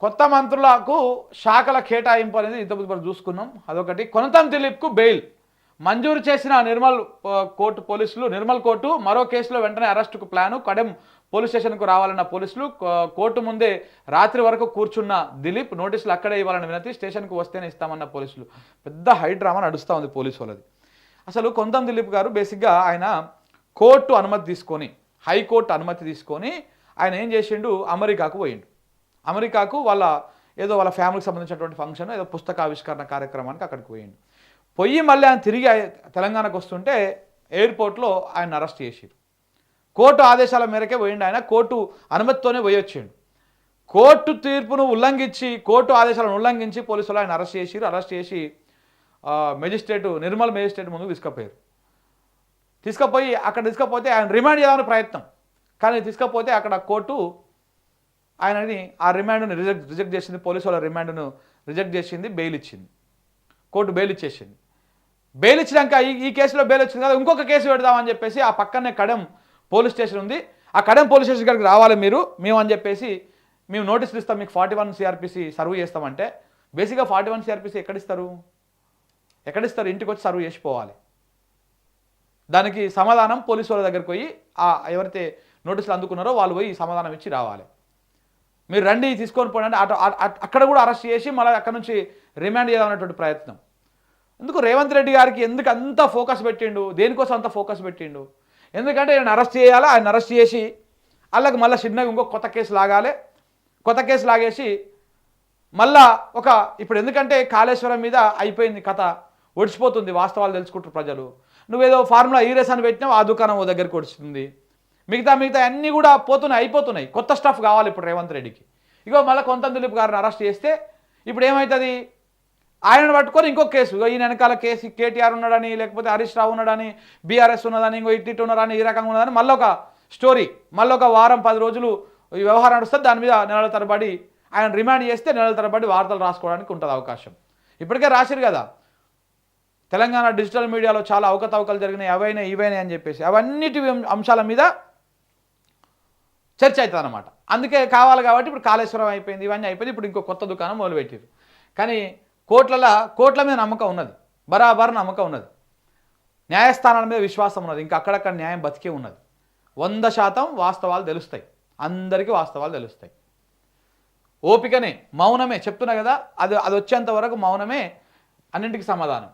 కొత్త మంత్రులకు శాఖల కేటాయింపు అనేది ఇంతకుముందు మనం చూసుకున్నాం. అదొకటి. కొనతం దిలీప్కు బెయిల్ మంజూరు చేసిన నిర్మల్ కోర్టు నిర్మల్ కోర్టు మరో కేసులో వెంటనే అరెస్టుకు ప్లాను. కడెం పోలీస్ స్టేషన్కు రావాలన్న పోలీసులు కోర్టు ముందే రాత్రి వరకు కూర్చున్న దిలీప్ నోటీసులు అక్కడే ఇవ్వాలని వినతి, స్టేషన్కు వస్తేనే ఇస్తామన్న పోలీసులు. పెద్ద హైడ్రామా నడుస్తూ ఉంది పోలీసు వాళ్ళది. అసలు కొంతం దిలీప్ గారు బేసిక్గా ఆయన కోర్టు అనుమతి తీసుకొని, హైకోర్టు అనుమతి తీసుకొని ఆయన ఏం చేసిండు, అమెరికాకు పోయిండు. అమెరికాకు వాళ్ళ ఫ్యామిలీకి సంబంధించినటువంటి ఫంక్షన్, ఏదో పుస్తక ఆవిష్కరణ కార్యక్రమానికి అక్కడికి పోయిండు. పోయి మళ్ళీ ఆయన తిరిగి తెలంగాణకు వస్తుంటే ఎయిర్పోర్ట్లో ఆయన అరెస్ట్ చేసిరు. కోర్టు ఆదేశాల మేరకే పోయిండు ఆయన, కోర్టు అనుమతితోనే పోయొచ్చిండు. కోర్టు తీర్పును ఉల్లంఘించి, కోర్టు ఆదేశాలను ఉల్లంఘించి పోలీసులు ఆయన అరెస్ట్ చేసిరు. అరెస్ట్ చేసి నిర్మల్ మేజిస్ట్రేట్ ముందుకు తీసుకుపోయి అక్కడ తీసుకపోతే ఆయన రిమాండ్ చేయాలని ప్రయత్నం, కానీ తీసుకపోతే అక్కడ కోర్టు ఆయనని ఆ రిమాండ్ను రిజెక్ట్ చేసింది. పోలీసు వాళ్ళ రిమాండ్ను రిజెక్ట్ చేసింది, బెయిల్ ఇచ్చింది. కోర్టు బెయిల్ ఇచ్చేసింది. బెయిల్ ఇచ్చినాక ఈ కేసులో బెయిల్ వచ్చింది కదా, ఇంకొక కేసు పెడదామని చెప్పేసి ఆ పక్కనే కడెం పోలీస్ స్టేషన్ ఉంది, ఆ కడెం పోలీస్ స్టేషన్ కాడికి రావాలి మేము అని చెప్పేసి మేము నోటీసులు ఇస్తాం, మీకు 41 CRPC సర్వ్ చేస్తామంటే, బేసిక్గా 41 CRPC ఎక్కడిస్తారు? ఇంటికి వచ్చి సర్వ్ చేసిపోవాలి. దానికి సమాధానం పోలీసు వాళ్ళ దగ్గరికి పోయి ఎవరైతే నోటీసులు అందుకున్నారో వాళ్ళు పోయి సమాధానం ఇచ్చి రావాలి. మీరు రండి తీసుకొని పోండి అక్కడ కూడా అరెస్ట్ చేసి మళ్ళీ అక్కడ నుంచి రిమాండ్ చేయాలన్నటువంటి ప్రయత్నం. ఎందుకు రేవంత్ రెడ్డి గారికి ఎందుకు అంత ఫోకస్ పెట్టిండు? దేనికోసం అంత ఫోకస్ పెట్టిండు? ఎందుకంటే ఆయన అరెస్ట్ చేయాలా, ఆయన అరెస్ట్ చేసి వాళ్ళకి మళ్ళీ చిన్నగా ఇంకో కొత్త కేసు లాగేసి మళ్ళా ఇప్పుడు ఎందుకంటే కాళేశ్వరం మీద అయిపోయింది కథ, ఒడిచిపోతుంది, వాస్తవాలు తెలుసుకుంటారు ప్రజలు. నువ్వేదో ఫార్ములా ఈరేస్ అని పెట్టినావు, ఆ దుకాణం ఓ దగ్గరికి ఒడిచింది. మిగతా అన్నీ కూడా అయిపోతున్నాయి. కొత్త స్టఫ్ కావాలి ఇప్పుడు రేవంత్ రెడ్డికి. ఇగో మళ్ళీ కొంత దిలీప్ గారిని అరెస్ట్ చేస్తే ఇప్పుడు ఏమవుతుంది? ఆయనను పట్టుకొని ఇంకొక కేసు, ఈయన వెనకాల కేసు కేటీఆర్ ఉన్నాడని, లేకపోతే హరీష్ రావు ఉన్నాడని, బీఆర్ఎస్ ఉన్నదని, ఇంకో ఇట్టి ఉన్నారని, ఈ రకంగా ఉన్నదని మళ్ళీ ఒక స్టోరీ, మళ్ళీ ఒక వారం 10 రోజులు ఈ వ్యవహారం నడుస్తుంది. దాని మీద నెలల తరబడి ఆయన రిమాండ్ చేస్తే నెలల తరబడి వార్తలు రాసుకోవడానికి ఉంటుంది అవకాశం. ఇప్పటికే రాసిరు కదా, తెలంగాణ డిజిటల్ మీడియాలో చాలా అవకతవకలు జరిగినాయి, అవైనా ఇవైనా అని చెప్పేసి అవన్నిటి అంశాల మీద చర్చ అవుతుంది అన్నమాట. అందుకే కావాలి కాబట్టి ఇప్పుడు కాళేశ్వరం అయిపోయింది, ఇవన్నీ అయిపోయింది, ఇప్పుడు ఇంకో కొత్త దుకాణం మొదలుపెట్టారు. కానీ కోట్ల మీద నమ్మకం ఉన్నది, బరాబర్ నమ్మకం ఉన్నది, న్యాయస్థానాల మీద విశ్వాసం ఉన్నది, ఇంకా అక్కడక్కడ న్యాయం బతికే ఉన్నది. 100% వాస్తవాలు తెలుస్తాయి, అందరికీ వాస్తవాలు తెలుస్తాయి. ఓపికనే, మౌనమే చెప్తున్నా కదా, అది వచ్చేంత వరకు మౌనమే అన్నింటికి సమాధానం.